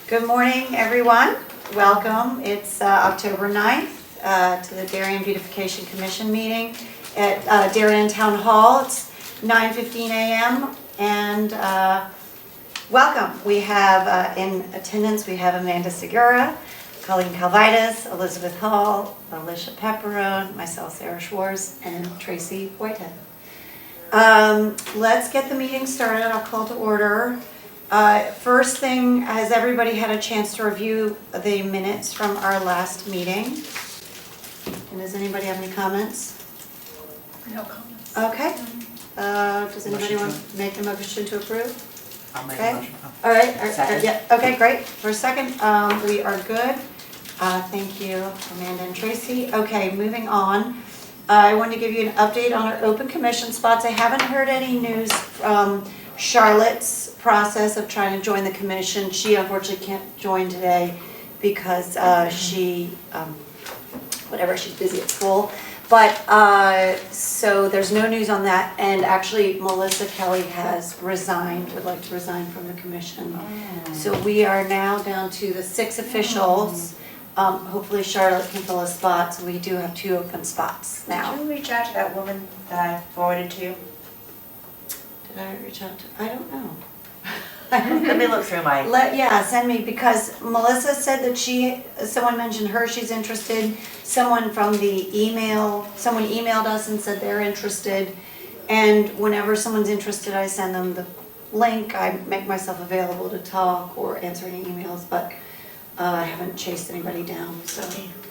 Good morning, everyone. Welcome. It's October 9th to the Darien Beautification Commission meeting at Darien Town Hall. It's 9:15 a.m. and welcome. We have in attendance, we have Amanda Segura, Colleen Calvitis, Elizabeth Hall, Alicia Pepperone, myself, Sarah Schwartz, and Tracy Whitehead. Let's get the meeting started. I'll call to order. First thing, has everybody had a chance to review the minutes from our last meeting? And does anybody have any comments? No comments. Okay. Does anybody want to make a motion to approve? I'll make Okay. a motion. All right. Second. Yeah. Okay, great. For a second, we are good. Thank you, Amanda and Tracy. Okay, moving on. I want to give you an update on our open commission spots. I haven't heard any news from Charlotte's process of trying to join the commission. She unfortunately can't join today because she's busy at school. But so there's no news on that. And actually, Melissa Kelly has resigned, would like to resign from the commission. So we are now down to the 6 officials. Hopefully Charlotte can fill a spot, so we do have 2 open spots now. Did you reach out to that woman that I forwarded to you? Did I reach out to, I don't know. Let me look through my, Send me, because Melissa said that someone mentioned her, she's interested. Someone from the email, someone emailed us and said they're interested. And whenever someone's interested, I send them the link. I make myself available to talk or answer any emails, but I haven't chased anybody down, so.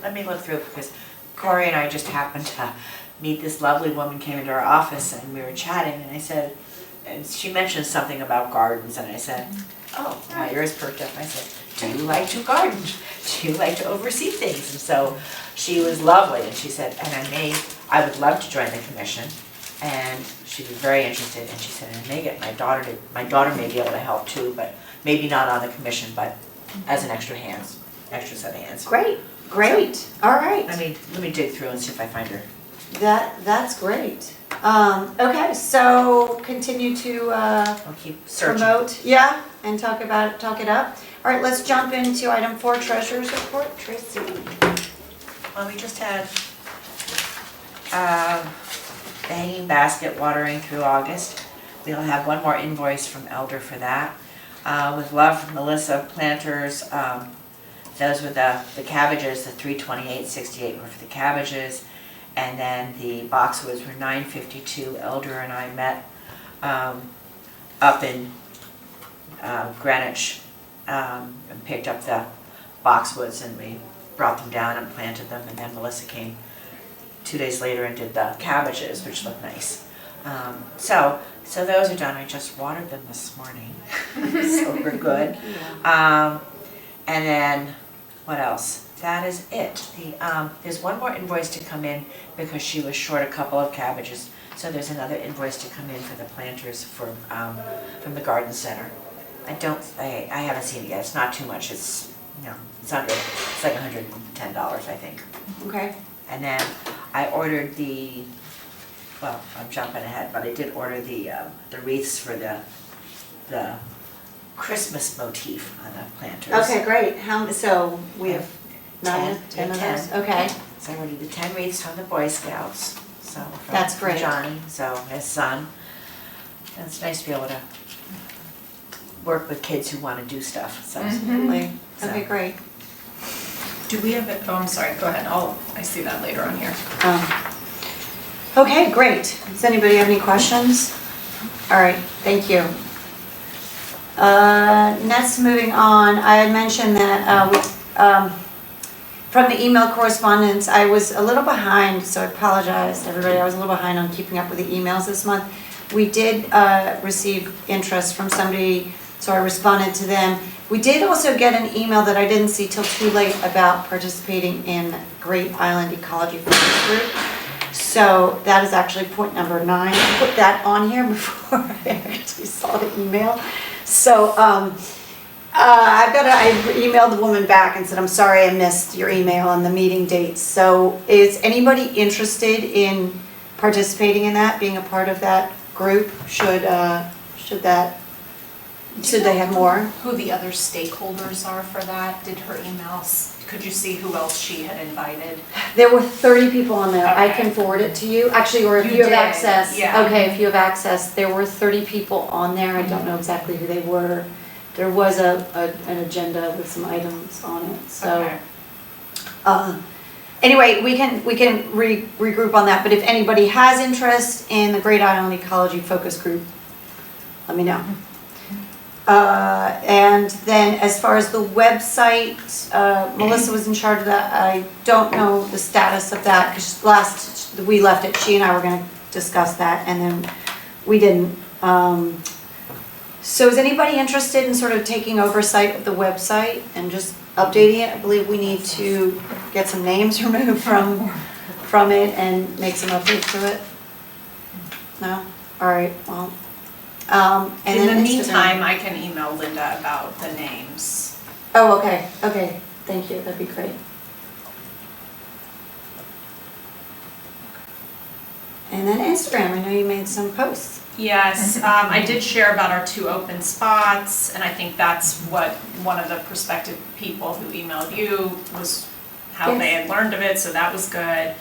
let me look through because Corey and I just happened to meet this lovely woman came into our office and we were chatting and I said, and she mentioned something about gardens and I said, oh, my ears perked up. I said, do you like to garden? Do you like to oversee things? And so she was lovely and she said, and I would love to join the commission. And she was very interested and she said, and my daughter may be able to help too, but maybe not on the commission, but as an extra set of hands. Great. All right. Let me dig through and see if I find her. That's great. Okay, so continue to I'll keep searching. promote, and talk it up. All right, let's jump into item 4, treasurer's report. Tracy. Well, we just had the hanging basket watering through August. We'll have one more invoice from Elder for that. With love from Melissa, planters. Those were the cabbages, the $328.68 were for the cabbages. And then the boxwoods were $9.52. Elder and I met up in Greenwich and picked up the boxwoods and we brought them down and planted them. And then Melissa came 2 days later and did the cabbages, which looked nice. So those are done. I just watered them this morning, so we're good. And then what else? That is it. There's one more invoice to come in because she was short a couple of cabbages. So there's another invoice to come in for the planters from the garden center. I haven't seen it yet. It's not too much. It's it's like $110, I think. Okay. And then I ordered well, I'm jumping ahead, but I did order the wreaths for the Christmas motif on the planters. Okay, great. So we have 9, 10 of 10. those? Okay. So I ordered the 10 wreaths from the Boy Scouts. So from That's great. Johnny, so his son. And it's nice to be able to work with kids who want to do stuff. So Absolutely. So. Okay, great. Do we have it? Oh, I'm sorry. Go ahead. I see that later on here. Okay, great. Does anybody have any questions? All right, thank you. Next, moving on, I had mentioned that from the email correspondence, I was a little behind, so I apologize, everybody. I was a little behind on keeping up with the emails this month. We did receive interest from somebody, so I responded to them. We did also get an email that I didn't see till too late about participating in Great Island Ecology Focus Group. So that is actually point number 9. I put that on here before I actually saw the email. So I emailed the woman back and said, I'm sorry I missed your email and the meeting dates. So is anybody interested in participating in that, being a part of that group? Should that Should they have more? Who the other stakeholders are for that? Did her emails, could you see who else she had invited? There were 30 people on there. I Okay. can forward it to you. Actually, or if You you have did, access. yeah. Okay, if you have access, there were 30 people on there. I don't know exactly who they were. There was an agenda with some items on it, so. Okay. Anyway, we can regroup on that, but if anybody has interest in the Great Island Ecology Focus Group, let me know. And then as far as the website, Melissa was in charge of that. I don't know the status of that, because last we left it, she and I were gonna discuss that, and then we didn't. So is anybody interested in sort of taking oversight of the website and just updating it? I believe we need to get some names removed from it and make some updates to it. No? All right, well. And In then the Instagram. meantime, I can email Linda about the names. Oh, okay, thank you, that'd be great. And then Instagram, I know you made some posts. Yes, I did share about our 2 open spots, and I think that's what one of the prospective people who emailed you was how they had learned of it, so that was good.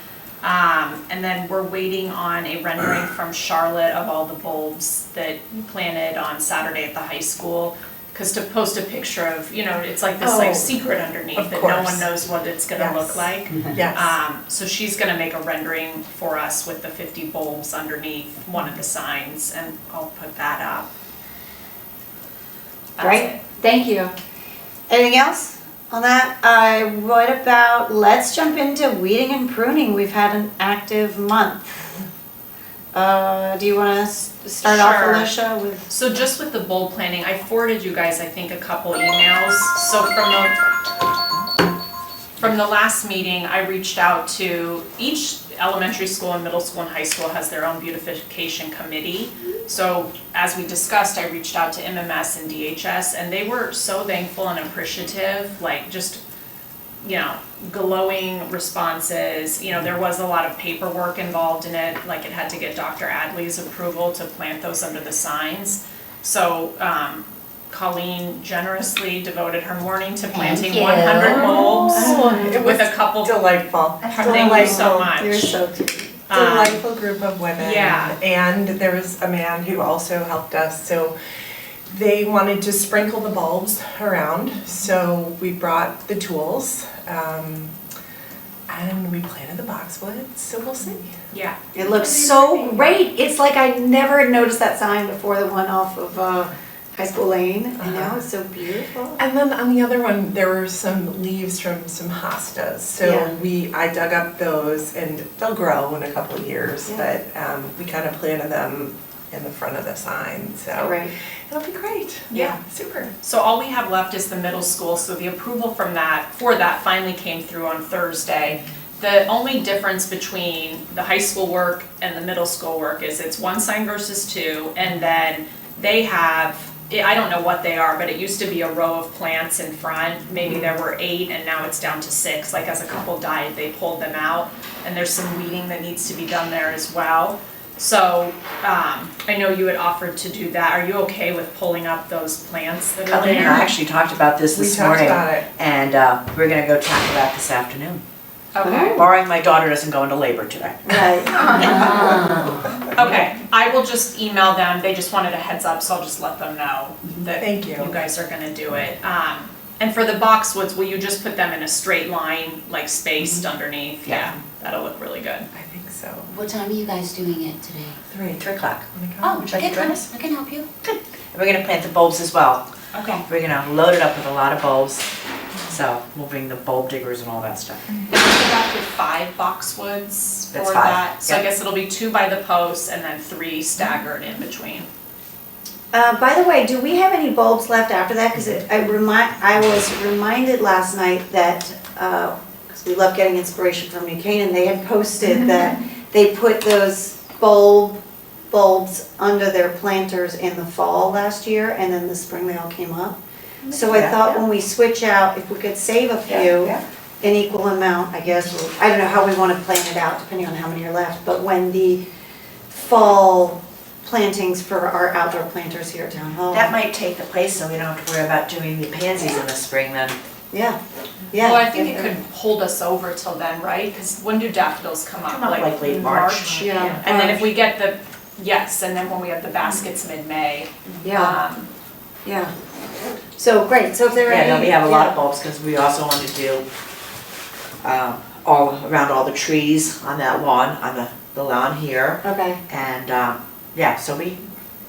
And then we're waiting on a rendering from Charlotte of all the bulbs that you planted on Saturday at the high school. Because to post a picture of, it's like this like secret underneath of that no course. one knows what it's gonna look Yes. like. Yes. So she's gonna make a rendering for us with the 50 bulbs underneath one of the signs, and I'll put that up. That's Right, it. thank you. Anything else on that? What about, let's jump into weeding and pruning. We've had an active month. Do you want to start off, Sure. Alicia, with? So just with the bulb planting, I forwarded you guys, I think, a couple emails. So from the last meeting, I reached out to each elementary school and middle school and high school has their own beautification committee. So as we discussed, I reached out to MMS and DHS, and they were so thankful and appreciative, like just, glowing responses. There was a lot of paperwork involved in it, like it had to get Dr. Adley's approval to plant those under the signs. So Colleen generously devoted her morning to planting 100 bulbs It with was a couple. delightful. Thank you so much. You're so cute. Delightful group of women. Yeah. And there was a man who also helped us, so they wanted to sprinkle the bulbs around, so we brought the tools, and we planted the boxwoods, so we'll see. Yeah. It looks so great. It's like I never had noticed that sign before, the one off of High School Lane. I know, it's so beautiful. And then on the other one, there were some leaves from some hostas, so Yeah. I dug up those, and they'll grow in a couple of years, Yeah. but we kind of planted them in the front of the sign, so Right. it'll be great. Yeah. Super. So all we have left is the middle school, so the approval for that finally came through on Thursday. The only difference between the high school work and the middle school work is it's 1 sign versus 2, and then they have, I don't know what they are, but it used to be a row of plants in front. Maybe there were 8 and now it's down to 6, like as a couple died, they pulled them out. And there's some weeding that needs to be done there as well. So, I know you had offered to do that. Are you okay with pulling up those plants that are Colleen and there? I actually talked about this We this talked morning. about it. And we're gonna go tackle that this afternoon. Okay, Barring my daughter doesn't go into labor today. Right. okay. I will just email them. They just wanted a heads up, so I'll just let them know that Thank you. you guys are gonna do it. And for the boxwoods, will you just put them in a straight line, like spaced underneath? Yeah. Yeah, that'll look really good. I think so. What time are you guys doing it today? 3. 3 o'clock. Oh, Would you like to join us? I can help you. And we're gonna plant the bulbs as well. Okay. We're gonna load it up with a lot of bulbs. So we'll bring the bulb diggers and all that stuff. And we adopted 5 boxwoods That's for 5, that. So I yep. guess it'll be 2 by the posts and then 3 staggered in between. By the way, do we have any bulbs left after that? Because I was reminded last night that, because we love getting inspiration from New Canaan, they had posted that they put those bulbs under their planters in the fall last year, and then the spring they all came up. So I Yeah. thought when we switch out, if we could save a few, Yeah. an equal amount, I guess, I don't know how we want to plan it out, depending on how many are left, but when the fall plantings for our outdoor planters here at Town Hall. That might take the place, so we don't have to worry about doing the pansies in the spring then. Yeah, yeah. Well, I think it could hold us over till then, right? Because when do daffodils come up? Come up like late March. Yeah. And then if we get the, yes, and then when we have the baskets mid-May. Yeah, yeah. So, great, so if there are any. Yeah, no, we have a lot of bulbs, because we also want to do, all around all the trees on that lawn, on the lawn here. Okay, And, yeah, so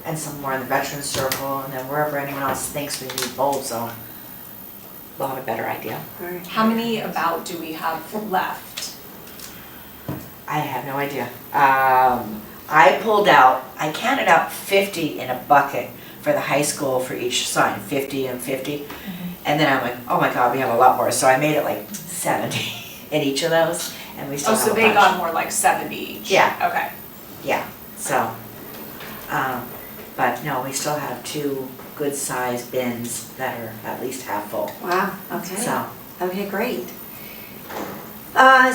and some more in the veterans circle, and then wherever anyone else thinks we need bulbs, so we'll have a better idea. all right. How many about do we have left? I have no idea. I counted out 50 in a bucket for the high school for each sign, 50 and 50. And then I'm like, oh my God, we have a lot more. So I made it like 70 in each of those, and we still Oh, have a so bunch. they got more like 70 each? Yeah. Okay. Yeah, so, but no, we still have 2 good-sized bins that are at least half full, Wow, okay. so. Okay, great.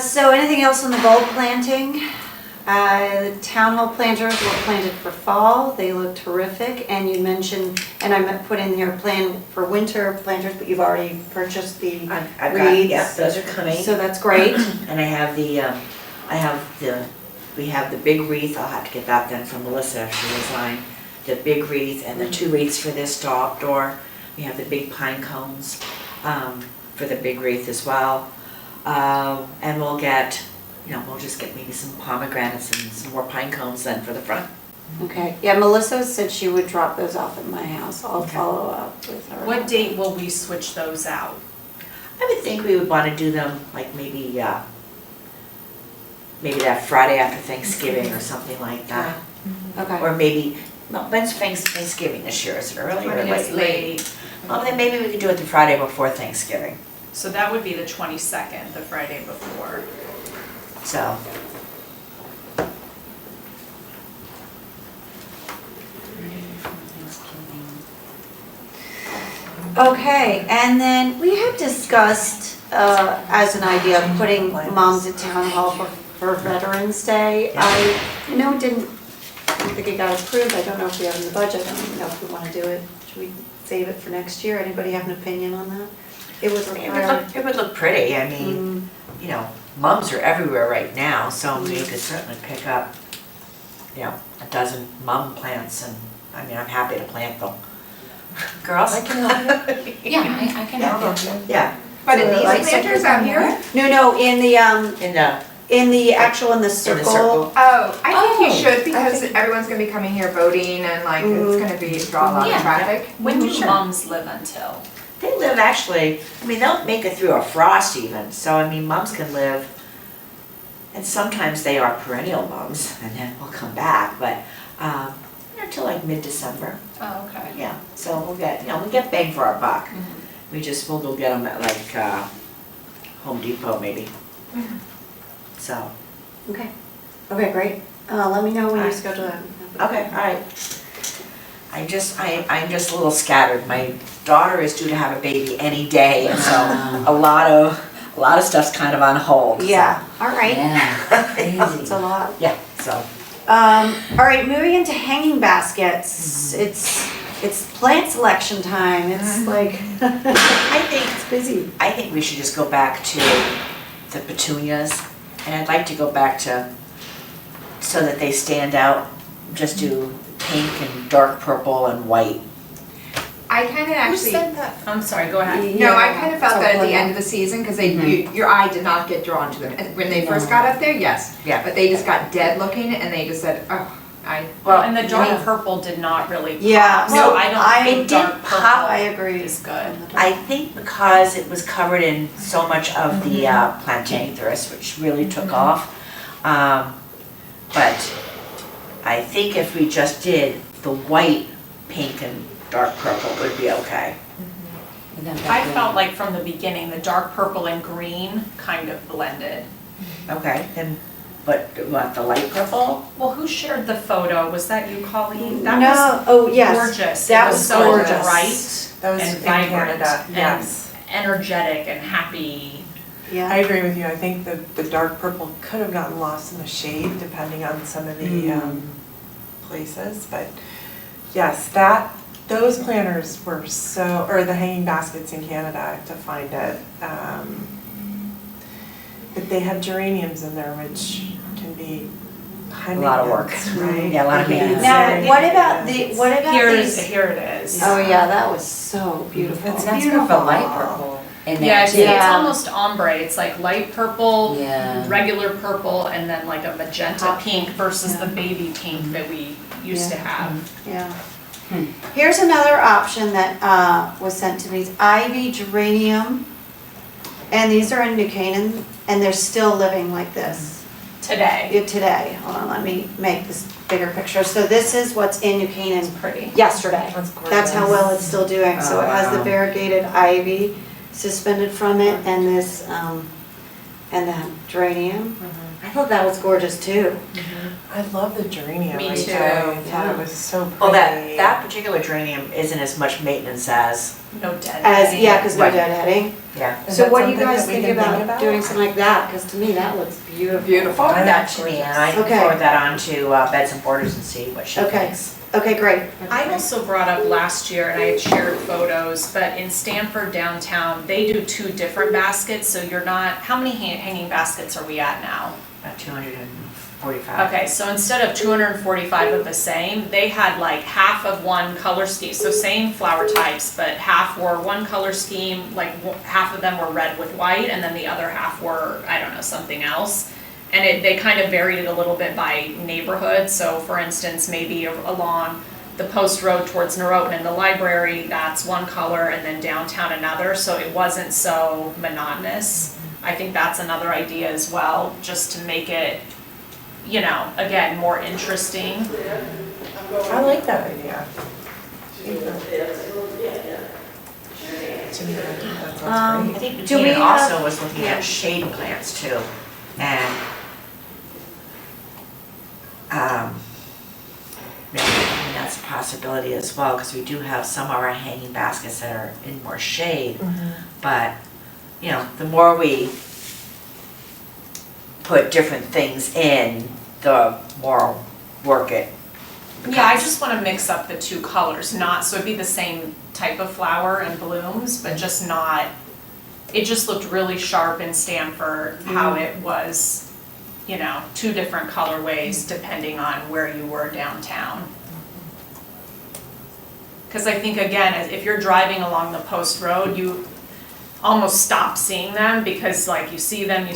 So anything else on the bulb planting? The town hall planters were planted for fall, they look terrific, and you mentioned, and I put in your plan for winter planters, but you've already purchased the I've got, reeds. yeah, those are coming. So that's great. And I have we have the big wreath, I'll have to get that then from Melissa if she designed. The big wreath and the 2 wreaths for this door. We have the big pine cones, for the big wreath as well. And we'll get, we'll just get maybe some pomegranates and some more pine cones then for the front. Okay, yeah, Melissa said she would drop those off at my house, I'll follow up with her. What date will we switch those out? I would think we would want to do them like maybe that Friday after Thanksgiving or something like that. Okay. Or maybe, when's Thanksgiving this year? Is it early or It's late? late. Well, then maybe we could do it the Friday before Thanksgiving. So that would be the 22nd, the Friday before. So, Okay, and then we had discussed, as an idea of putting moms at town hall for Veterans Day. I know I don't think it got approved, I don't know if we have it in the budget, I don't know if we want to do it. Should we save it for next year? Anybody have an opinion on that? It would require. it would look pretty. I mean, mums are everywhere right now, so we could certainly pick up, a dozen mum plants, and, I mean, I'm happy to plant them. Girls? Yeah, I can help you. Yeah, But in Like these planters out here? No, in the, in the in the circle. circle. Oh, I think you Oh, should because everyone's gonna be coming here voting and like it's gonna draw a lot Yeah. of traffic. When do Sure. mums live until? They live actually, I mean, they'll make it through a frost even, so I mean, mums can live, and sometimes they are perennial mums, and then we'll come back, but, until like mid-December, Oh, okay. yeah, so we'll get bang for our buck. We'll go get them at like, Home Depot maybe. So, Okay, okay, great. Let me know when you Alright. schedule that. okay, all right. I'm just a little scattered. My daughter is due to have a baby any day, and so a lot of stuff's kind of on hold. so. Yeah, all right. Yeah, It's crazy. a lot. Yeah, so, All right, moving into hanging baskets. It's plant selection time. It's like, it's busy. I think we should just go back to the petunias, and I'd like to go back to, so that they stand out, just do pink and dark purple and white. I kind of Who actually, said that? I'm sorry, go ahead. no, I kind of felt that at the Yeah. end of the season because your eye did not get drawn to them. And when they first got up there, yes. Yeah. But they just got dead looking and they just said, oh, Well, And the dark yeah. purple did not really pop. Yeah, So no, I I don't think did dark pop. I purple agree. is good. I think because it was covered in so much of the plantainthus, which really took off. But I think if we just did the white, pink, and dark purple would be okay. I felt like from the beginning, the dark purple and green kind of blended. Okay, then, but what, the light purple? Well, who shared the photo? Was that you, Colleen? That No, oh, was yes. gorgeous. That It was so gorgeous. bright That was and in vibrant Canada, and yes. energetic and happy. I Yeah, agree with you. I think the dark purple could have gotten lost in the shade depending on some of the places, but yes, those planters were so, or the hanging baskets in Canada, to find it. But they have geraniums in there, which can be high A lot of work. maintenance, right? Yeah, a lot of maintenance. Now, what about Here these? it is. Oh, yeah, that was so beautiful. It's That's more of a light purple in Yeah, there it's, too. it's Yeah. almost ombre, it's like light purple, Yeah. regular purple, and then like a magenta Hot pink versus yeah. the baby pink that we used to Yeah. have. Yeah. Here's another option that was sent to me, it's ivy geranium. And these are in New Canaan, and they're still living like this. Today. Today, hold on, let me make this bigger picture. So this is what's in New Canaan Pretty. yesterday. That's gorgeous. That's how well it's still doing. So Oh, it has the wow. variegated ivy suspended from it and this, and the geranium. I thought that was gorgeous too. I love the geranium. Me I too. thought Yeah. it was so pretty. Well, that particular geranium isn't as much maintenance as, No dead. As, yeah, because no Right. deadheading. yeah. Is So that what do you something guys that we think can about doing something like that? Because to me, that looks beautiful. Beautiful. Forward that to me, and I can Okay. forward that on to Beds and Borders and see what she Okay. thinks. Okay, great. I also brought up last year, and I had shared photos, but in Stanford downtown, they do 2 different baskets, so you're not, how many hanging baskets are we at now? About 245. Okay, so instead of 245 of the same, they had like half of one color scheme, so same flower types, but half were one color scheme, like half of them were red with white, and then the other half were, I don't know, something else. And they kind of varied it a little bit by neighborhood, so for instance, maybe along the post road towards Norotan and the library, that's one color, and then downtown another, so it wasn't so monotonous. I think that's another idea as well, just to make it, you know, again, more interesting. I like that idea. To me, that sounds I great. think Do we Bettina have- also was looking yeah. at shade plants too, and maybe that's a possibility as well, because we do have some of our hanging baskets that are in more shade, but, you know, the more we put different things in, the more work it becomes. Yeah, I just wanna mix up the 2 colors, not, so it'd be the same type of flower and blooms, but just not, it just looked really sharp in Stanford, how it was, you know, 2 different colorways depending on where you were downtown. Cause I think again, if you're driving along the post road, you almost stop seeing them because like you see them,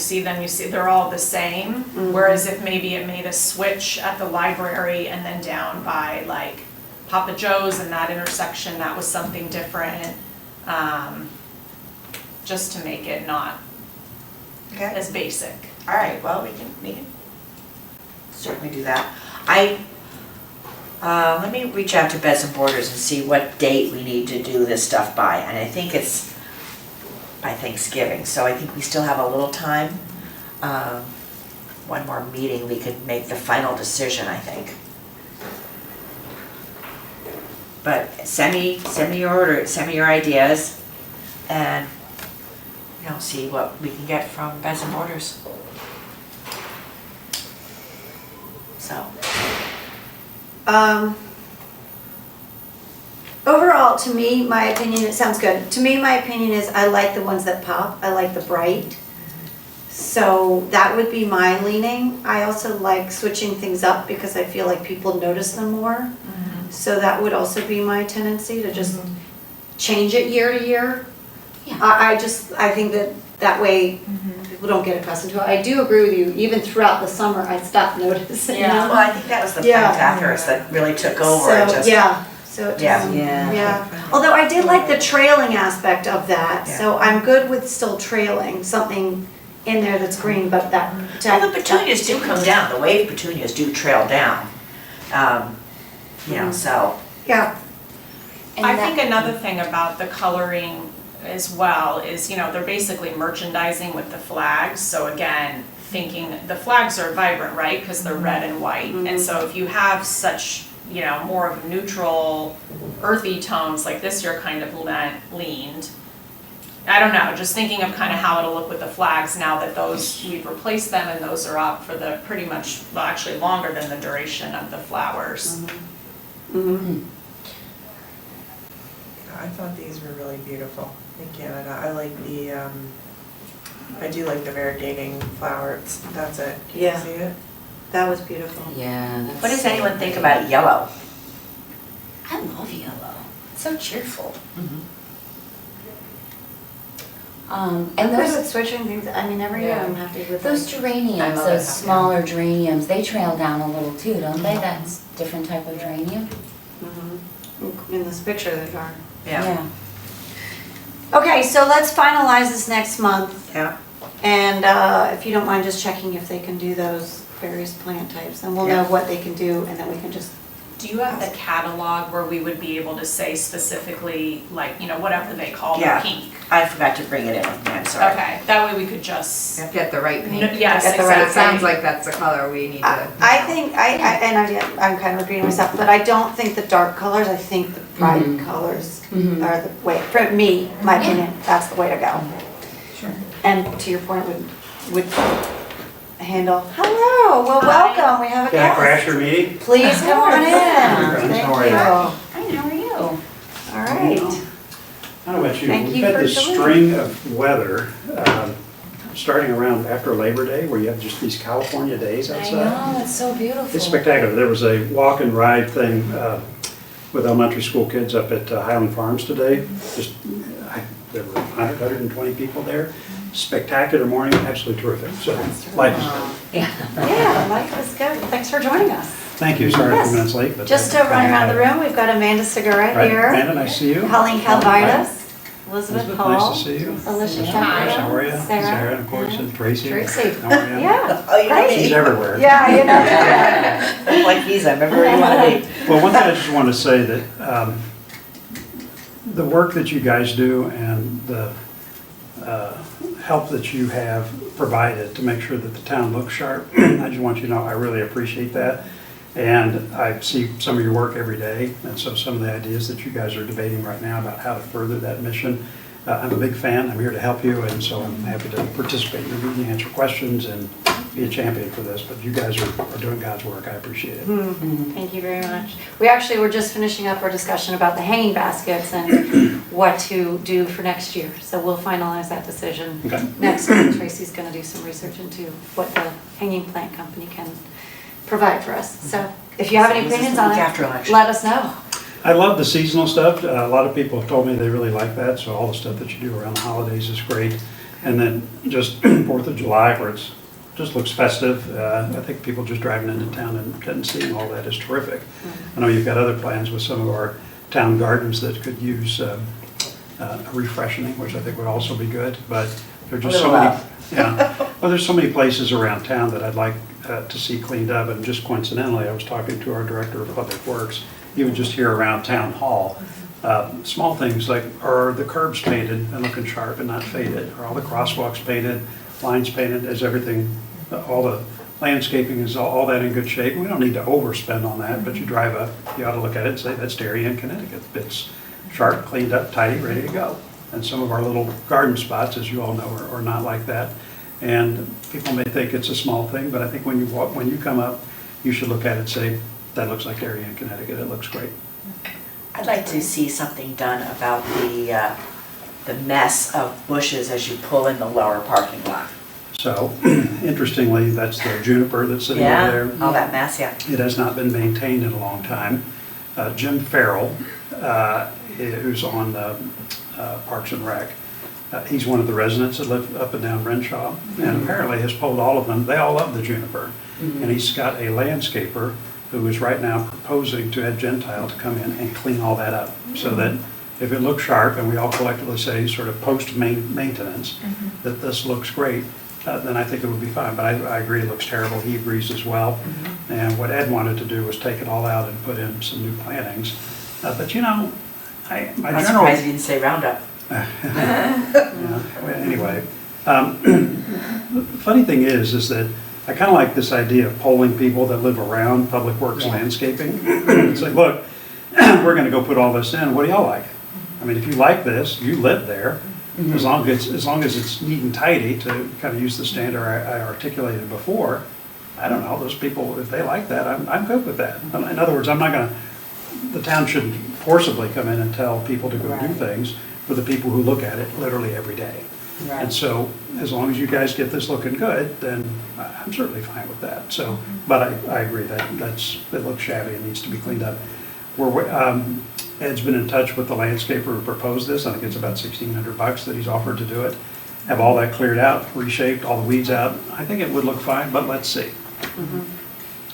they're all the same. Whereas if maybe it made a switch at the library and then down by like Papa Joe's and that intersection, that was something different. Just to make it not Okay. as basic. All right, well, we can certainly do that. Let me reach out to Beds and Borders and see what date we need to do this stuff by, and I think it's by Thanksgiving, so I think we still have a little time. One more meeting, we could make the final decision, I think. But send me your order, send me your ideas, and, you know, see what we can get from Beds and Borders. So, Overall, to me, my opinion, it sounds good. To me, my opinion is I like the ones that pop. I like the bright. So that would be my leaning. I also like switching things up because I feel like people notice them more. So that would also be my tendency to just change it year to year. Yeah. I think that way people don't get accustomed to it. I do agree with you, even throughout the summer, I stopped noticing Yeah. them. well, I think that was the Yeah. Pentatherics that really took over, it So, just. yeah, so it Yeah. just, Yeah. yeah. Although I did like the trailing aspect of that, so I'm good with still trailing something in there that's green, but that. Well, the petunias do come down, the wave petunias do trail down. You know, so, Yeah, And I that- think another thing about the coloring as well is, you know, they're basically merchandising with the flags. So again, thinking, the flags are vibrant, right? Because they're red and white. And so if you have such, you know, more of neutral, earthy tones, like this year kind of leaned. I don't know, just thinking of kind of how it'll look with the flags now that those, we've replaced them and those are up for the pretty much, well, actually longer than the duration of the flowers. Mhm. I thought these were really beautiful in Canada. I like the, I do like the variegating flowers. That's it. Can Yeah. you see it? That was beautiful. Yeah. What does anyone think about yellow? I love yellow. It's so cheerful. I'm And good with those, switching things, I mean, every year Yeah. I'm happy with those them. geraniums, I love those it, yeah. smaller geraniums, they trail down a little too, don't they? That's different type of geranium. Mhm. In this picture they are. Yeah. Okay, so let's finalize this next month. Yeah. And if you don't mind just checking if they can do those various plant types, and we'll know Yeah. what they can do, and then we can just, Do you have the catalog where we would be able to say specifically, like, you know, whatever they call the Yeah. pink? I forgot to bring it in with me, I'm sorry. Okay, that way we could just, Get the right N- paint. yes, Get the So right it exactly. sounds like that's the color we need to. I think, I'm kind of repeating myself, but I don't think the dark colors, I think the bright Mhm. colors Mhm. are the way, for me, my Yeah. opinion, that's the way to go. Sure. And to your point with handle, hello, well, Hi. welcome, we have a Can I crash guest. your meeting? Please come on in, Friends, thank how are you. you? All Hi, how are you? right. I don't know about you, Thank we've you had for this joining. string of weather, starting around after Labor Day, where you have just these California days I outside. know, it's so beautiful. It's spectacular. There was a walk and ride thing with elementary school kids up at Highland Farms today. There were 100, 120 people there. Spectacular morning, absolutely terrific. So, life is good. Yeah. Yeah, life is good, thanks for joining us. Thank you, sorry a Yes. few minutes late. But Just to run around the room, we've got Amanda Segura Right, here, Amanda, nice to see you. Colleen Calvidas, Elizabeth Elizabeth, Hall, nice to see you. Alicia Hi. How are you? Sarah. Sarah, of course, and Tracy. Tracy. How are you? Yeah, Oh, you know Great. She's me. everywhere. yeah, you know. Like Visa, remember where you want to be. Well, one thing I just want to say that the work that you guys do and the help that you have provided to make sure that the town looks sharp, I just want you to know I really appreciate that. And I see some of your work every day, and so some of the ideas that you guys are debating right now about how to further that mission, I'm a big fan, I'm here to help you, and so I'm happy to participate in your meeting, answer questions, and be a champion for this, but you guys are doing God's work, I appreciate it. Thank you very much. We actually were just finishing up our discussion about the hanging baskets and what to do for next year. So we'll finalize that decision Okay. next week. Tracy's going to do some research into what the hanging plant company can provide for us. So if you have any This is the opinions on week it, after election. let us know. I love the seasonal stuff. A lot of people have told me they really like that, so all the stuff that you do around the holidays is great. And then just 4th of July, where it's just looks festive. I think people just driving into town and seeing all that is terrific. I know you've got other plans with some of our town gardens that could use a refreshing, which I think would also be good, but there are just so many. Yeah, well, there's so many places around town that I'd like to see cleaned up, and just coincidentally, I was talking to our Director of Public Works, even just here around Town Hall. Small things like, are the curbs painted and looking sharp and not faded? Are all the crosswalks painted, lines painted, is everything, all the landscaping, is all that in good shape? We don't need to overspend on that, but you drive up, you ought to look at it and say, that's Darien, Connecticut. It's sharp, cleaned up, tidy, ready to go. And some of our little garden spots, as you all know, are not like that. And people may think it's a small thing, but I think when you come up, you should look at it and say, that looks like Darien, Connecticut, it looks great. I'd like to see something done about the mess of bushes as you pull in the lower parking lot. So, interestingly, that's the juniper that's sitting over Yeah, there. all that mess, yeah. It has not been maintained in a long time. Jim Farrell, who's on Parks and Rec, he's one of the residents that live up and down Renshaw, and apparently has pulled all of them. They all love the juniper. And he's got a landscaper who is right now proposing to Ed Gentile to come in and clean all that up, so that if it looks sharp, and we all collectively say sort of post-maintenance, that this looks great, then I think it would be fine. But I agree, it looks terrible. He agrees as well. And what Ed wanted to do was take it all out and put in some new plantings. But you know, my I'm general... surprised you didn't say Roundup. Yeah, well, anyway, the funny thing is that I kind of like this idea of polling people that live around Public Works landscaping. Say, look, we're going to go put all this in. What do y'all like? I mean, if you like this, you live there, As long as it's neat and tidy, to kind of use the standard I articulated before, I don't know, those people, if they like that, I'm good with that. In other words, I'm not gonna, the town shouldn't forcibly come in and tell people to go do Right. things for the people who look at it literally every day. Right. And so, as long as you guys get this looking good, then I'm certainly fine with that. So, but I agree that it looks shabby and needs to be cleaned up. Ed's been in touch with the landscaper who proposed this. I think it's about $1,600 that he's offered to do it. Have all that cleared out, reshaped, all the weeds out. I think it would look fine, but let's see.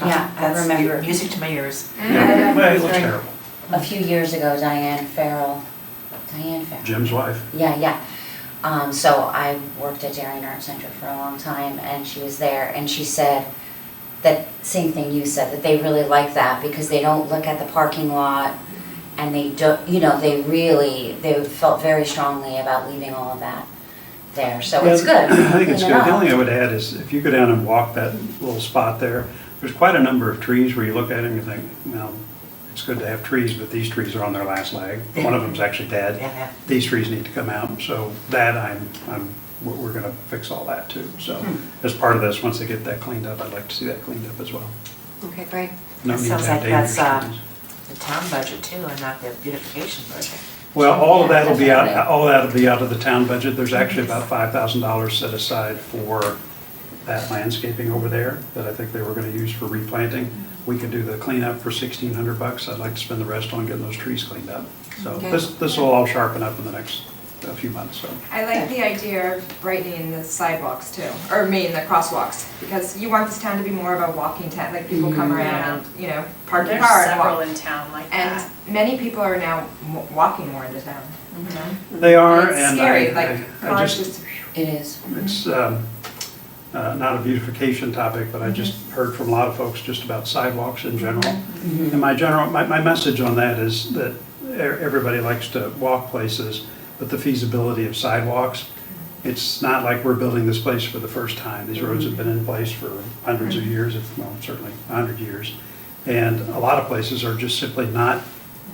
Yeah, I That's remember music to my ears. Yeah, well, it looks Right. terrible. a few years ago, Diane Farrell. Jim's wife. Yeah. So I worked at Darien Art Center for a long time, and she was there, and she said that same thing you said, that they really like that because they don't look at the parking lot, and they don't, they felt very strongly about leaving all of that there, so it's good. I think it's Clean good. it The up. only thing I would add is if you go down and walk that little spot there, there's quite a number of trees where you look at them and you think, well, it's good to have trees, but these trees are on their last leg. One of them's actually dead. Yeah. These trees need to come out, so that we're gonna fix all that too. So as part of this, once they get that cleaned up, I'd like to see that cleaned up as well. Okay, great. No That need sounds to have like that's, dangerous trees. The town budget too, and not the beautification budget. Well, all of Yeah, that'll be out, definitely. all that'll be out of the town budget. There's actually about $5,000 set aside for that landscaping over there that I think they were gonna use for replanting. We could do the cleanup for $1,600. I'd like to spend the rest on getting those trees cleaned up. So Okay. this will all sharpen up in the next few months, so. I like the idea of brightening the sidewalks too, or the crosswalks, because you want this town to be more of a walking town, like people come around, park your There's car and several walk. in town like And that. many people are now walking more into town, They are, It's and scary, I like cars just, just, It is. it's not a beautification topic, but I just heard from a lot of folks just about sidewalks in general. And my message on that is that everybody likes to walk places, but the feasibility of sidewalks, it's not like we're building this place for the first time. These roads have been in place for hundreds of years, certainly 100 years. And a lot of places are just simply not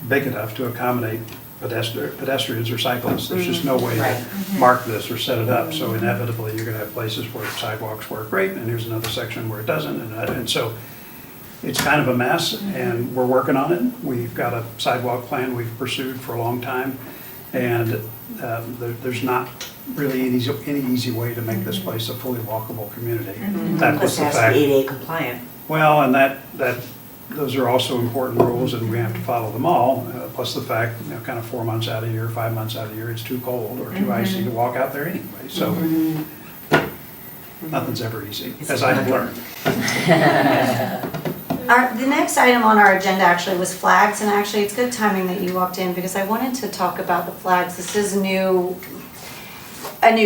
big enough to accommodate pedestrians or cyclists. There's just no way Right. to mark this or set it up. So inevitably, you're gonna have places where sidewalks work great, and here's another section where it doesn't. And so it's kind of a mess, and we're working on it. We've got a sidewalk plan we've pursued for a long time, and there's not really any easy way to make this place a fully walkable community. That was Plus the it has to fact. be ADA compliant. Well, and those are also important rules, and we have to follow them all, plus the fact, kind of 4 months out of the year, 5 months out of the year, it's too cold or too icy to walk out there anyway, so nothing's ever easy, as I've learned. The next item on our agenda actually was flags, and actually it's good timing that you walked in because I wanted to talk about the flags. This is a new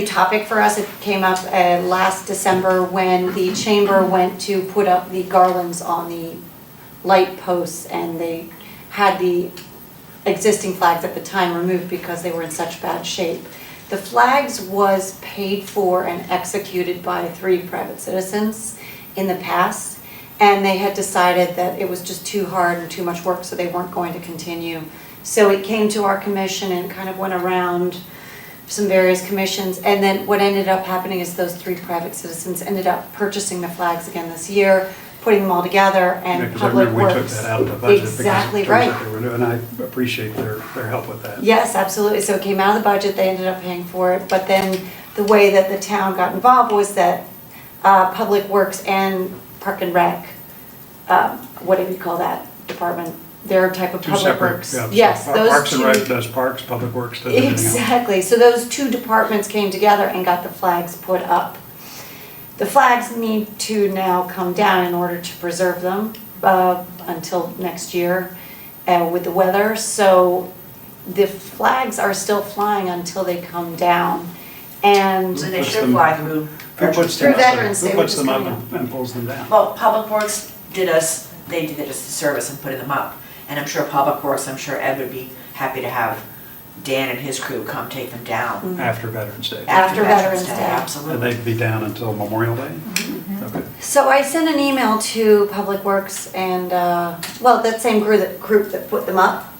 topic for us. It came up last December when the chamber went to put up the garlands on the light posts, and they had the existing flags at the time removed because they were in such bad shape. The flags was paid for and executed by 3 private citizens in the past, and they had decided that it was just too hard and too much work, so they weren't going to continue. So it came to our commission and kind of went around some various commissions, and then what ended up happening is those 3 private citizens ended up purchasing the flags again this year, putting them all together, Yeah, and 'cause I Public remember we took Works. that out of the budget. Exactly because it turns right. out they were new, and I appreciate their help with that. Yes, absolutely. So it came out of the budget, they ended up paying for it, but then the way that the town got involved was that Public Works and Park and Rec, what do you call that department? Their type of Two Public separate, Works. yeah. Yes, so those Parks and Rec two. does parks, Public Works does everything else. Exactly. So those 2 departments came together and got the flags put up. The flags need to now come down in order to preserve them until next year with the weather. So the flags are still flying until they come down. And So they Puts should them- fly through. Who puts Through them up? Veterans Day, Who which puts is them up coming and pulls them down? Well, Public Works did us a service in putting them up. And I'm sure Public Works, I'm sure Ed would be happy to have Dan and his crew come take them down. After Veterans Day. After Veterans Day. And Absolutely. they'd be down until Memorial Day? Okay. so I sent an email to Public Works and, that same group that put them up.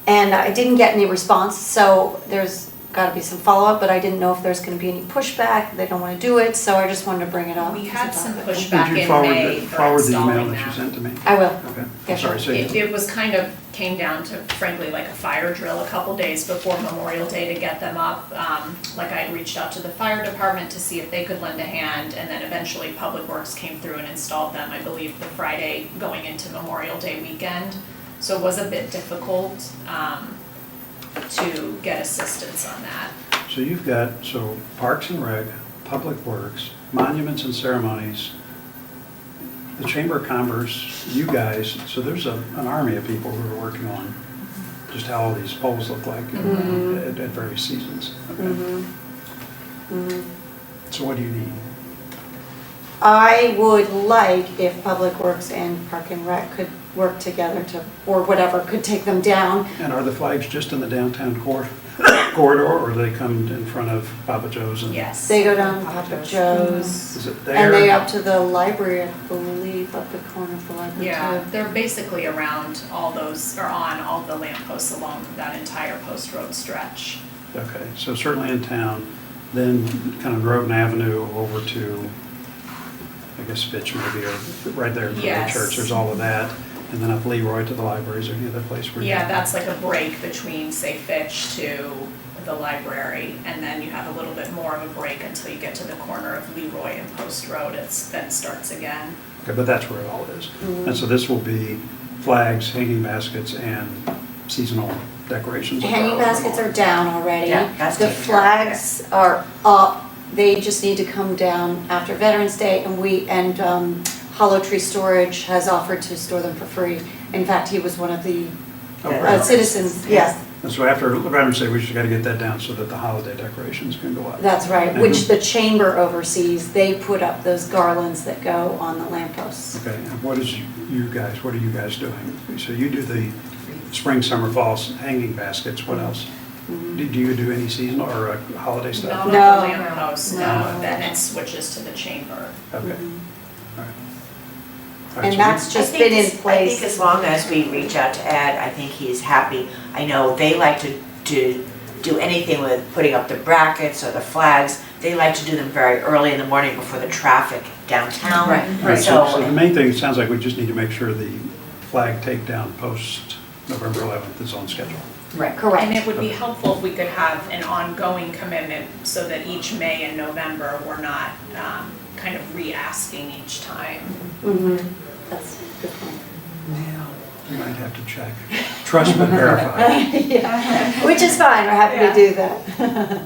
And I didn't get any response, so there's gotta be some follow-up, but I didn't know if there's gonna be any pushback, they don't wanna do it, so I just wanted to bring it up. We had some Would pushback you in forward May the- for forward the installing email that you that. sent to me? I will. Okay, Yeah, I'm sorry, sure. say It was kind of, came down to frankly like a fire drill a couple days before Memorial Day to get them up. Like I reached out to the fire department to see if they could lend a hand, and then eventually Public Works came through and installed them, I believe, the Friday going into Memorial Day weekend. So it was a bit difficult to get assistance on that. So you've got, so Parks and Rec, Public Works, Monuments and Ceremonies, the Chamber of Commerce, you guys, so there's an army of people who are working on just how all these poles look like at various seasons. Okay. So what do you need? I would like if Public Works and Park and Rec could work together to, or whatever, could take them down. And are the flags just in the downtown corridor, or they come in front of Papa Joe's? And Yes. They go down to Papa Joe's, Is it there? and they up to the library, I believe, up the corner of the library Yeah, too. they're basically around all those, or on all the lampposts along that entire Post Road stretch. Okay, so certainly in town, then kind of Groton Avenue over to, I guess Fitch maybe, or right there at the Yes. church, there's all of that. And then up Leroy to the libraries or any other place where you... Yeah, that's like a break between, say, Fitch to the library, and then you have a little bit more of a break until you get to the corner of Leroy and Post Road. Then starts again. Okay, but that's where it all is. And so this will be flags, hanging baskets, and seasonal decorations. Hanging baskets are down already. Yeah, that's The taken care of, yeah. flags are up, they just need to come down after Veterans Day, and Hollow Tree Storage has offered to store them for free. In fact, he was one of the Oh, great. citizens, yes, And so after Veterans Day, we just got to get that down so that the holiday decorations can go up. that's right, And which who- the chamber oversees. They put up those garlands that go on the lampposts. Okay, and what are you guys doing? So you do the spring, summer, fall hanging baskets, what else? Do you do any seasonal or holiday stuff? Not on No. the lamppost, No. no, then it switches to the chamber. Okay. Mhm. All right. All right, And so that's I just think been in I think place. as long as we reach out to Ed, I think he's happy. I know they like to do anything with putting up the brackets or the flags. They like to do them very early in the morning before the traffic downtown. Right. All right, so the So, main thing, it sounds like we just need to make sure the flag takedown post November 11th is on schedule. Right. Correct. And it would be helpful if we could have an ongoing commitment so that each May and November, we're not kind of re-asking each time. Mhm. That's a good point. You might have to check. Trust but verify. Yeah. Which is fine, we're happy to do that. All right.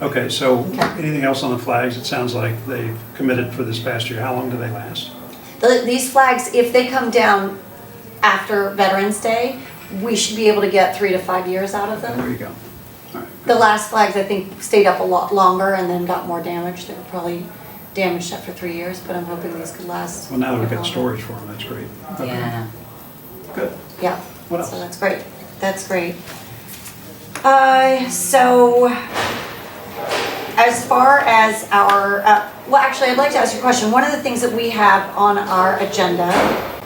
Okay, so Okay. anything else on the flags? It sounds like they've committed for this past year. How long do they last? These flags, if they come down after Veterans Day, we should be able to get 3 to 5 years out of There them. you go. All right. The last flags, I think, stayed up a lot longer and then got more damaged. They were probably damaged after 3 years, but I'm hoping these could last. Well, now that we've got longer. storage for them, that's great. Okay, Yeah. Good. Yeah. What else? So that's great, that's great. So, as far as our, well, actually, I'd like to ask you a question. One of the things that we have on our agenda,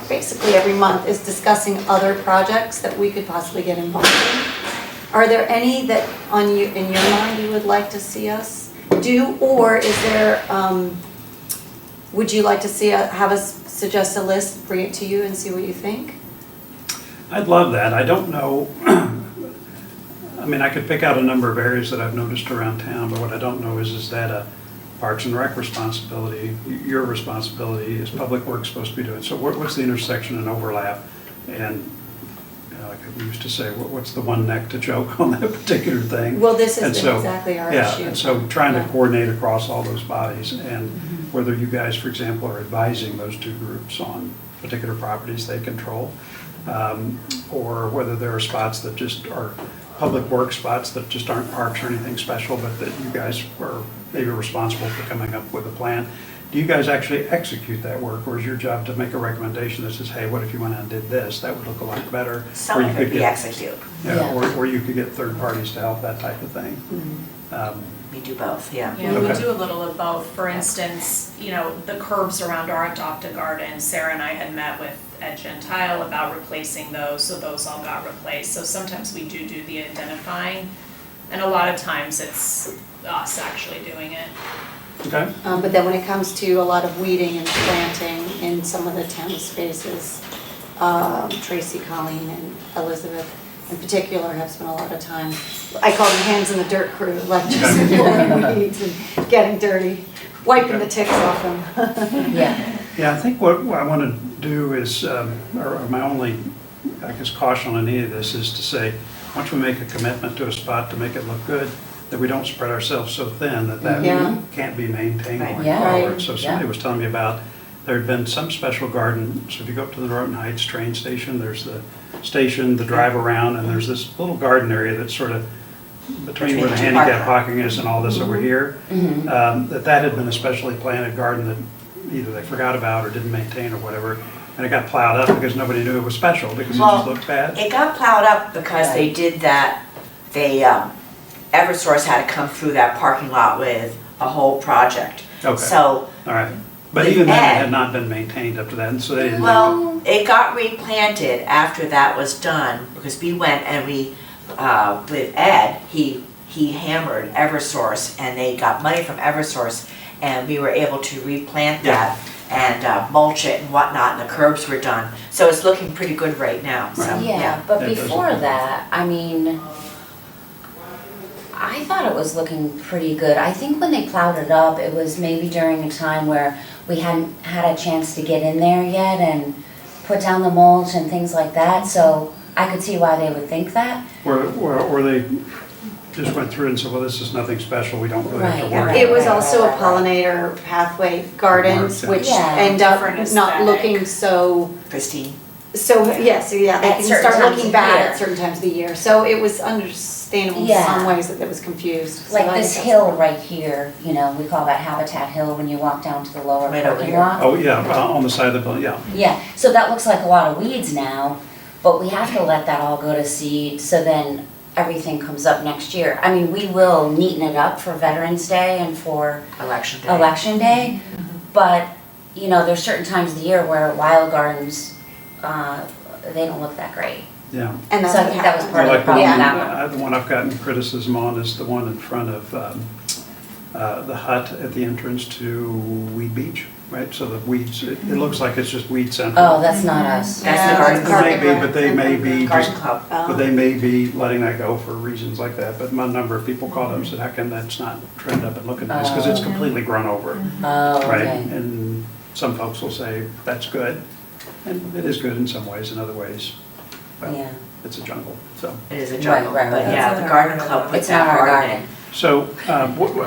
basically every month, is discussing other projects that we could possibly get involved in. Are there any that in your mind you would like to see us do, or is there, would you like to see, have us suggest a list, bring it to you and see what you think? I'd love that. I don't know, I mean, I could pick out a number of areas that I've noticed around town, but what I don't know is that a Parks and Rec responsibility, your responsibility, is Public Works supposed to be doing? So what's the intersection and overlap? And, you know, like I used to say, what's the one neck to choke on that particular thing? Well, this And has so- been exactly our Yeah, issue. and so trying to Yeah. coordinate across all those bodies, and whether you guys, for example, are advising those two groups on particular properties they control, or whether there are spots that just are public work spots that just aren't parks or anything special, but that you guys are maybe responsible for coming up with a plan. Do you guys actually execute that work, or is your job to make a recommendation that says, hey, what if you went out and did this? That would look a lot better. some Or you of could it we get- execute. Yeah, Yeah. or you could get third parties to help, that type of thing. We do both, yeah. Yeah, we Okay. do a little of both. For instance, you know, the curbs around our Adopt-A-Garden, Sarah and I had met with Ed Gentile about replacing those, so those all got replaced. So sometimes we do the identifying. And a lot of times it's us actually doing it. Okay, But then when it comes to a lot of weeding and planting in some of the town spaces, Tracy, Colleen, and Elizabeth in particular have spent a lot of time. I call them hands in the dirt crew, like just pulling weeds and getting dirty, wiping the ticks off them. Yeah. yeah, I think what I want to do is, or my only, I guess, caution on any of this is to say, once we make a commitment to a spot to make it look good, that we don't spread ourselves so thin that Yeah. can't be maintained Right. going Yeah. forward. So somebody was telling me about, there had been some special garden, so if you go up to the Norton Heights train station, there's the station, the drive around, and there's this little garden area that's sort of between where the the two handicap parking parking is and all this over here, that had been a specially planted garden that either they forgot about or didn't maintain or whatever, and it got plowed up because nobody knew it was special, because it Well, just looked bad. It got plowed up because they did that, Eversource had to come through that parking lot with a whole project. Okay. So, All right, but With even then, it Ed- had not been maintained up to that, and so they didn't. well, it got replanted after that was done, because we went and with Ed, he hammered Eversource, and they got money from Eversource, and we were able to replant that and mulch it and whatnot, and the curbs were done. So it's looking pretty good right now, so, Right. Yeah, but That does before look- that, I mean, I thought it was looking pretty good. I think when they plowed it up, it was maybe during a time where we hadn't had a chance to get in there yet and put down the mulch and things like that, so I could see why they would think that. Or they just went through and said, well, this is nothing special, we don't really have to Right, worry. right. It was also a pollinator pathway gardens, Yeah. which Yeah. end up Different not aesthetic. looking so, Christine. yeah, so yeah, they At can certain start times looking of bad year. at certain times of the year. So it was understandable in Yeah. some ways that it was confused. So Like I this think hill that's- right here, you know, we call that Habitat Hill when you walk down to the lower Right over parking here. lot. Oh, yeah, on the side of the building, yeah. Yeah, so that looks like a lot of weeds now, but we have to let that all go to seed, so then everything comes up next year. I mean, we will neaten it up for Veterans Day and for Election day. Election Day, but, you know, there's certain times of the year where wild gardens, they don't look that great. Yeah. And that's So I what think that was happened. part of the Like problem Yeah. with that one. the one I've gotten criticism on is the one in front of the hut at the entrance to Weed Beach, right? So the weeds, it looks like it's just weed central. Oh, that's not us. That's the Yeah, garden it's It club. may be, but they may be Garden just, club. but they may be letting that go for reasons like that. But a number of people called up and said, how come that's not trimmed up and looking nice? Because it's completely grown over, Oh, right? okay. And some folks will say, that's good. And it is good in some ways, in other ways, well, Yeah. it's a jungle, so. It is a Right, jungle, right, but right. yeah, It's the not garden our club garden. put It's not that our garden garden. in. So,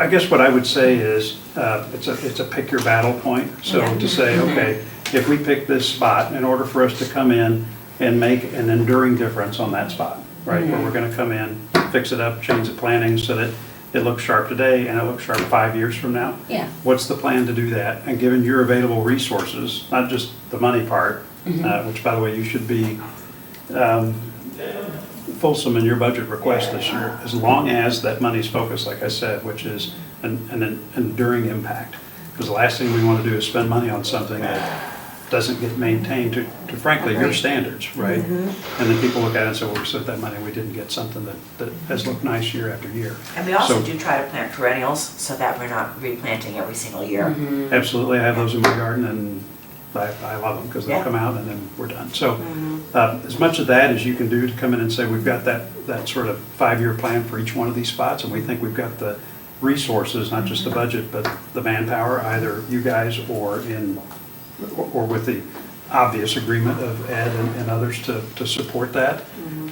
I guess what I would say is, it's a pick your battle point. So Yeah. to say, okay, if we pick this spot, in order for us to come in and make an enduring difference on that spot, right? Where we're gonna come in, fix it up, change the planning so that it looks sharp today and it looks sharp 5 years from now. Yeah. What's the plan to do that? And given your available resources, not just the money part, which by the way, you should be fulsome in your budget request this year, as long as that money's focused, like I said, which is an enduring impact. Because the last thing we want to do is spend money on something that doesn't get maintained to frankly, your standards, right? And then people look at it and say, well, we spent that money, we didn't get something that has looked nice year after year. And we also So- do try to plant perennials so that we're not replanting every single year. Absolutely, I have those in my garden, and I love them, because they'll Yeah. come out and then we're done. So, as much of that as you can do to come in and say, we've got that sort of 5-year plan for each one of these spots, and we think we've got the resources, not just the budget, but the manpower, either you guys or with the obvious agreement of Ed and others to support that,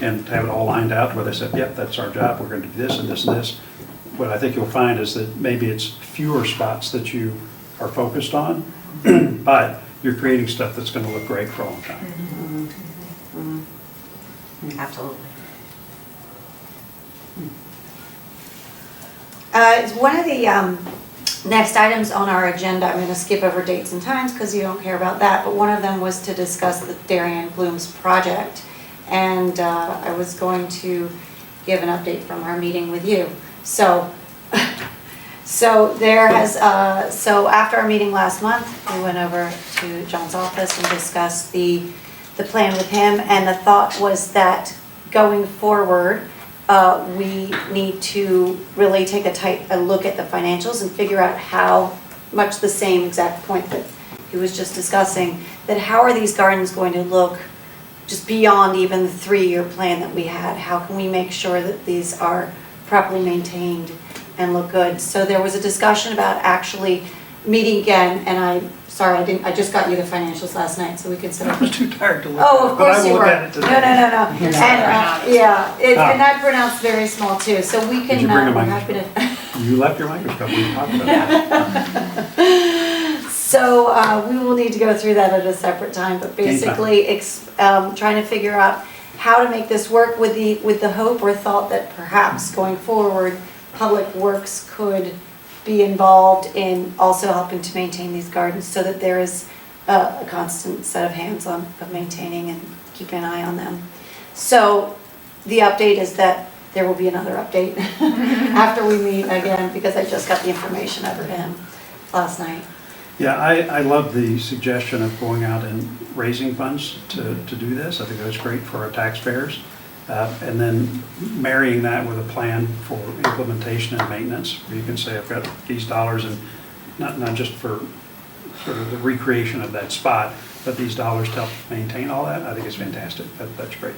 and to have it all lined out where they said, yep, that's our job, we're gonna do this and this and this. What I think you'll find is that maybe it's fewer spots that you are focused on, but you're creating stuff that's gonna look great for a long time. Absolutely. One of the next items on our agenda, I'm going to skip over dates and times because you don't care about that, but one of them was to discuss the Darien Bloom's project. And I was going to give an update from our meeting with you. So after our meeting last month, we went over to John's office and discussed the plan with him. And the thought was that going forward, we need to really take a look at the financials and figure out how much the same exact point that he was just discussing, that how are these gardens going to look just beyond even the 3-year plan that we had? How can we make sure that these are properly maintained and look good? So there was a discussion about actually meeting again, and I just got you the financials last night, so we can set I up. was too tired to look Oh, at of it, but I course will you look were. at it No, today. no. It's And, yeah, and that Ah. pronounced very small too, so we Did can, you bring a we're happy to. You left your microscope, we talked about that. So we will need to go through that at a separate time, but basically trying to figure out how to make this work with the hope or thought that perhaps going forward, Public Works could be involved in also helping to maintain these gardens so that there is a constant set of hands on of maintaining and keeping an eye on them. So the update is that there will be another update after we meet again, because I just got the information over to him last night. Yeah, I love the suggestion of going out and raising funds to do this. I think that's great for our taxpayers. And then marrying that with a plan for implementation and maintenance, where you can say, I've got these dollars, and not just for sort of the recreation of that spot, but these dollars to help maintain all that. I think it's fantastic. That's great.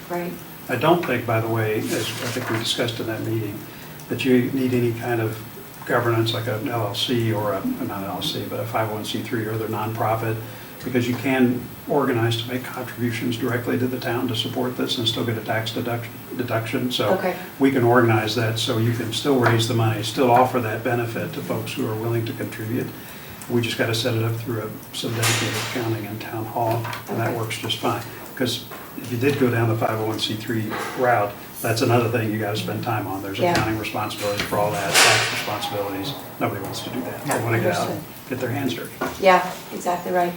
Great. I don't think, by the way, as I think we discussed in that meeting, that you need any kind of governance like an LLC or not an LLC, but a 501c3 or other nonprofit, because you can organize to make contributions directly to the town to support this and still get a tax deduction. So Okay. we can organize that so you can still raise the money, still offer that benefit to folks who are willing to contribute. We just got to set it up through some dedicated accounting and town hall, and that Okay. works just fine. Because if you did go down the 501c3 route, that's another thing you got to spend time on. There's Yeah. accounting responsibilities for all that, tax responsibilities. Nobody wants to do that. They want to get out, Understood. get their hands dirty. Yeah, exactly right.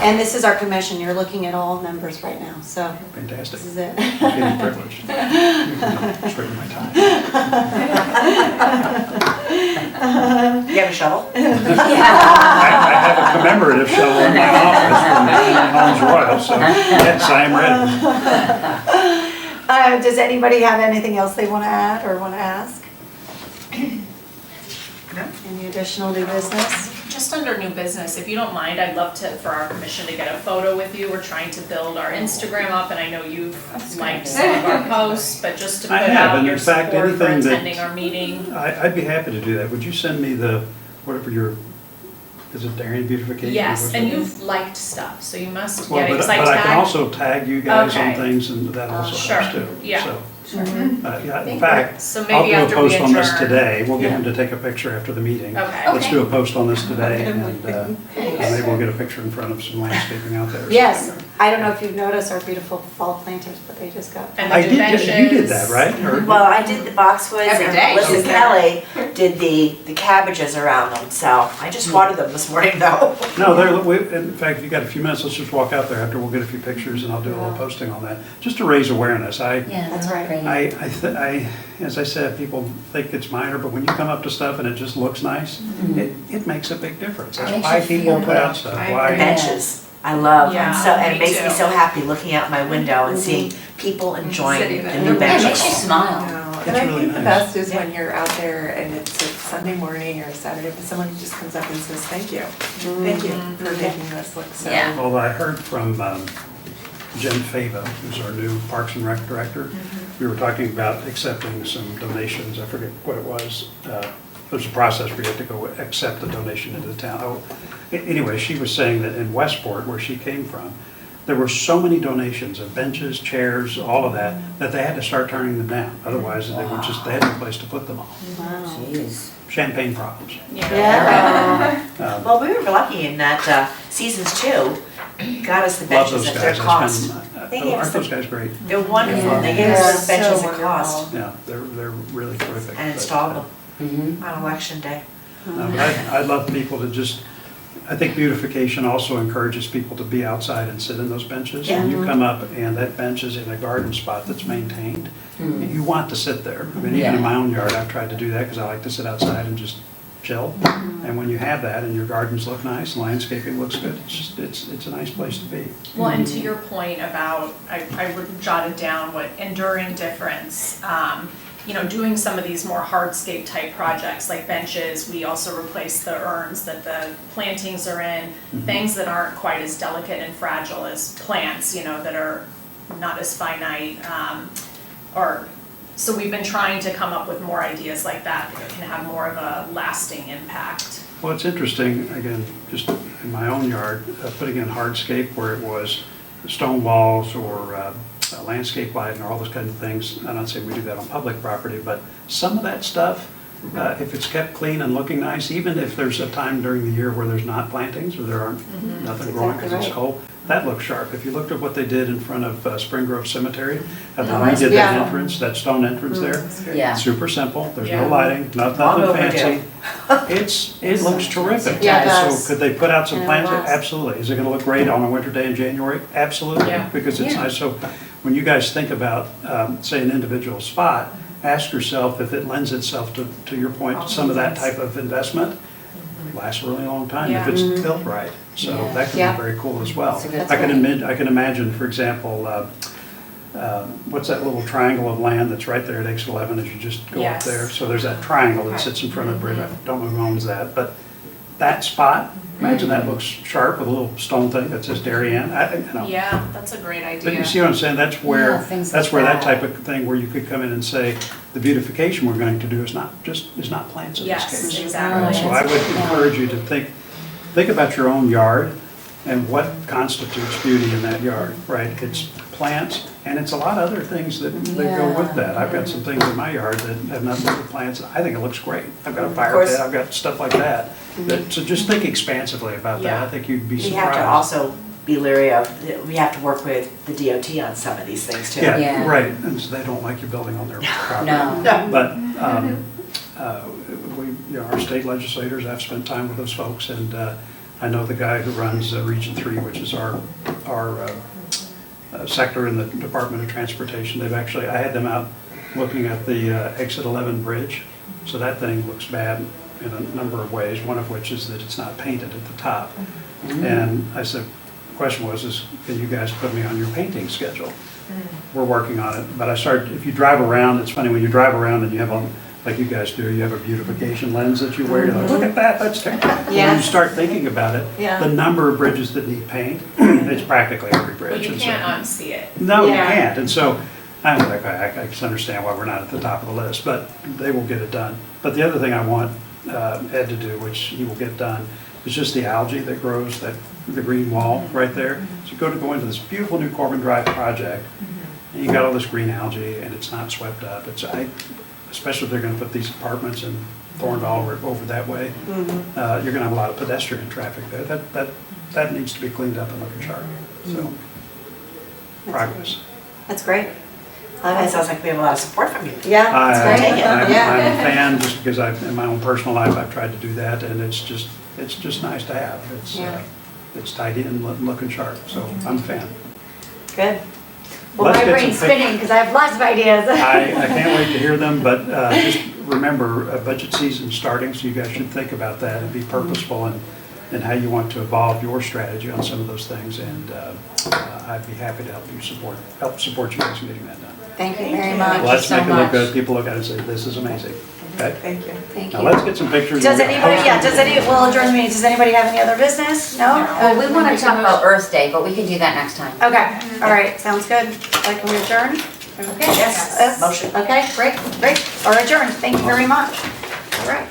And this is our commission, you're looking at all members right now, so Fantastic. this is it. I'm feeling privileged. Straighten my tie. You have a shovel? I have a commemorative shovel in my office from Holmes Royal, so yes, I am ready. Does anybody have anything else they want to add or want to ask? No. Any additional new business? Just under new business, if you don't mind, I'd love to, for our commission to get a photo with you. We're trying to build our Instagram up, and I know you've liked some of our posts, but just to I put have, out and your in fact, support for anything that- attending our meeting. I'd be happy to do that. Would you send me whatever is it Darien Beautification? Yes, What's and it? you've liked stuff, so you must Well, get it, but because I I can tagged. also tag you guys on Okay. things, and that also Sure, helps too. yeah. So, Mhm. yeah, in fact, So I'll maybe do a after we post on this adjourn. today. We'll get Yeah. him to take a picture after the meeting. Okay. Let's do a post on this today, Okay. and maybe we'll get a picture in front of some landscaping out there. Yes, I don't know if you've noticed our beautiful fall planters, but they just got. And the I did, you did benches. that, right? Or- Well, I did the boxwoods Every and day Melissa she's there. Kelly did the cabbages around them, so I just watered them this morning though. No, in fact, if you got a few minutes, let's just walk out there after, we'll get a few pictures, and I'll do a little posting on that, just to raise awareness. Yeah, That's right. I, as I said, people think it's minor, but when you come up to stuff and it just looks nice, it makes a big difference. That's Makes why you people feel put out good. stuff, I The why, benches, I love, Yeah, so, and me it makes me too. so happy looking out my window and seeing people enjoying Sitting the there. new Yeah, it makes you benches. smile. No, It's and I really think the nice. best is when you're out there and it's a Sunday morning or Saturday, and someone just comes up and says, thank you. Thank you for making this look so. Yeah. although I heard from Jen Fava, who's our new Parks and Rec director, we were talking about accepting some donations, I forget what it was. There's a process where you have to go accept the donation into the town. Anyway, she was saying that in Westport, where she came from, there were so many donations of benches, chairs, all of that they had to start turning them down. Otherwise, they had no place to put them all. Wow. Jeez. Champagne problems. Yeah. Well, we were lucky in that Seasons 2 got us the Love benches those at their guys. cost. They aren't those guys great? They're wonderful, they gave Yeah. us those benches So at cost wonderful. Yeah, they're really terrific. and But, installed them Mhm. on election day. no, but I'd love people to just, I think beautification also encourages people to be outside and sit in those benches. When you come up and that bench is in a garden spot that's maintained, you want to sit there. I mean, even in my own yard, I've tried to do that because I like to sit outside and just chill. And when you have that and your gardens look nice, landscaping looks good, it's a nice place to be. Well, and to your point about, I jotted down what enduring difference, doing some of these more hardscape type projects like benches, we also replace the urns that the plantings are in, things that aren't quite as delicate and fragile as plants, that are not as finite, so we've been trying to come up with more ideas like that can have more of a lasting impact. Well, it's interesting, again, just in my own yard, putting in hardscape where it was stone walls or landscape lighting or all those kinds of things. I'm not saying we do that on public property, but some of that stuff, if it's kept clean and looking nice, even if there's a time during the year where there's not plantings or there aren't nothing growing because it's cold, that looks sharp. If you looked at what they did in front of Spring Grove Cemetery, and they redid that entrance, that stone entrance there, Yeah. super simple, there's Yeah. no lighting, Long nothing overdue. fancy. It looks terrific. Yeah, it So does. could they put out some And it plants? lasts. Absolutely. Is it gonna look great on a winter day in January? Absolutely, Yeah. because it's Yeah. nice. So when you guys think about, say, an individual spot, ask yourself if it lends itself to your point, to some of that type of investment. Lasts a really long time if it's built right. So Yeah. that could Yeah. be very cool as well. That's a good I can point. I can imagine, for example, what's that little triangle of land that's right there at exit 11 as you just go up Yes. there? So there's that triangle that sits in front of the bridge. I don't know who owns that, but that spot, imagine that looks sharp with a little stone thing that says Darien. Yeah, that's a great idea. But you see what I'm saying? That's Yeah, where, things that's like where that that. type of thing, where you could come in and say, the beautification we're going to do is not plants in this Yes, case. exactly. So I would encourage you to think about your own yard and what constitutes beauty in that yard, right? It's plants, and it's a lot of other things that go with that. I've got some things in my yard that have nothing to do with plants. I think it looks great. I've got a fire course. pit, I've got stuff like that. So just think expansively about that. Yeah. I think you'd be We surprised. have to also be leery of, we have to work with the DOT on some of these things too. Yeah, Yeah. right, and so they don't like you building on their property. No. No. But our state legislators, I've spent time with those folks, and I know the guy who runs Region 3, which is our sector in the Department of Transportation. I had them out looking at the Exit 11 bridge, so that thing looks bad in a number of ways, one of which is that it's not painted at the top. And I said, the question was, can you guys put me on your painting schedule? We're working on it, but if you drive around, it's funny, when you drive around and you have like you guys do, you have a beautification lens that you wear, you're like, look at that, that's terrible. When Yeah. you start thinking about it, Yeah. the number of bridges that need paint, it's practically every bridge. But you And so- can't unsee it. No, you Yeah. can't, and so, I'm like, I can understand why we're not at the top of the list, but they will get it done. But the other thing I want Ed to do, which he will get done, is just the algae that grows, the green wall right there. So you go into this beautiful new Corbin Drive project, and you got all this green algae, and it's not swept up. Especially if they're gonna put these apartments in Thorndale or over that way, you're gonna have a lot of pedestrian traffic there. That needs to be cleaned up and looking sharp, so, progress. That's great. It sounds like we have a lot of support from you. Yeah, that's I'm great. I'm Yeah. a fan, just because in my own personal life, I've tried to do that, and it's just nice to have. Yeah. It's tidy and looking sharp, so I'm a fan. Good. Well, Let's my get brain's some pic- spinning because I have lots of ideas. I can't wait to hear them, but just remember, budget season's starting, so you guys should think about that and be purposeful in how you want to evolve your strategy on some of those things, and I'd be happy to help support you guys in getting that done. Thank you very much. Let's so make it look much. good, people look at it and say, this is amazing, okay? Thank you. Thank Now, you. let's get some pictures. Does We'll anybody, post them. we'll adjourn the meeting. Does anybody have any other business? No? Well, we want to talk about Earth Day, but we can do that next time. Okay, all right, sounds good. Like, can we adjourn? Okay, yes. Motion. Okay, great, or adjourn. Thank you very much. All right.